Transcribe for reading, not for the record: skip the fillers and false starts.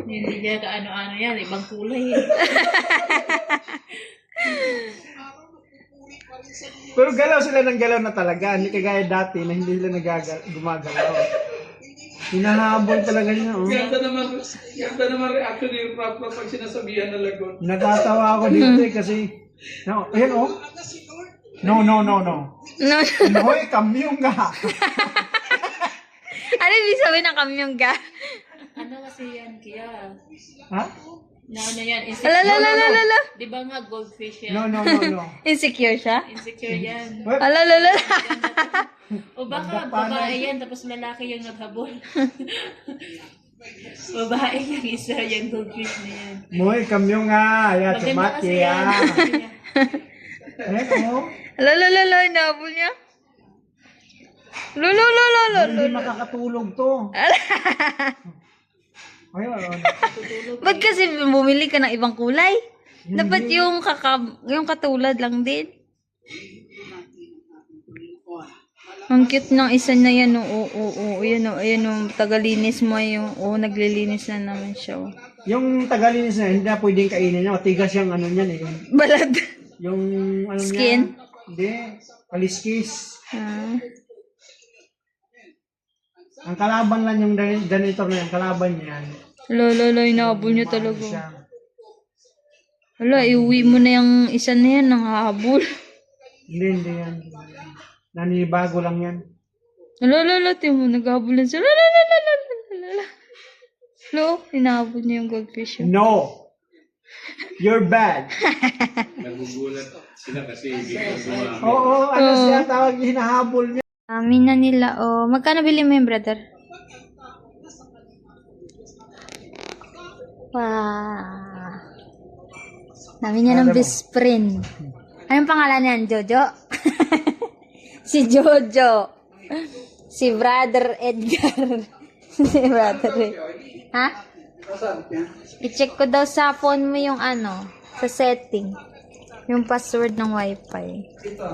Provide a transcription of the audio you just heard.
Hindi niya kaano-ano yan, ibang kulay eh. Pero galaw sila ng galaw na talaga. Hindi kagaya dati na hindi sila gumagalaw. Hinahabol talaga niya. Oh. Ganda naman reaction ni Papa pag sinasabihan na lagot. Natatawa ako dito eh kasi... No, ayan oh. No. No. Hoy, kamyong nga. Ano ibig sabihin ng kamyong ga? Ano kasi yan, kaya? Ha? Na ano yan, Alala. Di ba nga goldfish yan? No. Insecure siya? Insecure yan. What? Alala. O baka babae yan, tapos lalaki yung naghabol. Babae yung isa, yung goldfish na yan. Moy, kamyong nga. Ayan, Maganda kasi tumati yan. yan. Ayan oh. Alala, inabol niya. Lolo. Hindi makakatulog to. Ayun. Ba't kasi bumili ka ng ibang kulay? Dapat yung katulad lang din. Ang cute ng isa na yan, oo. Ayan o, tagalinis mo yung, naglilinis na naman siya. Oh. Yung tagalinis na, hindi na pwedeng kainin niya. Matigas yung ano niyan eh. Balad. Yung ano Skin? niya. Hindi. Kaliskis. Ah. Ang kalaban lang yung janitor na yan. Kalaban niya yan. Lolo, inabol niya talaga. Siya. Wala, iuwi mo na yung isa na yan, nang hahabol. Hindi yan. Nanibago lang yan. Lolo, tiyo mo, naghahabol na siya. Lolo, inahabol niya yung goldfish. Yun. No! You're bad. Nagugulat sila kasi hindi ko Oo, ano siya tawag hinahabol niya. Amin na nila, oh. Magkano bili mo yung brother? Wow. Namin niya ng best friend. Anong pangalan niyan? Jojo? Si Jojo. Si Brother Edgar. Si Brother Edgar. Ha? I-check ko daw sa phone mo yung ano, sa setting. Yung password ng wifi. Ito.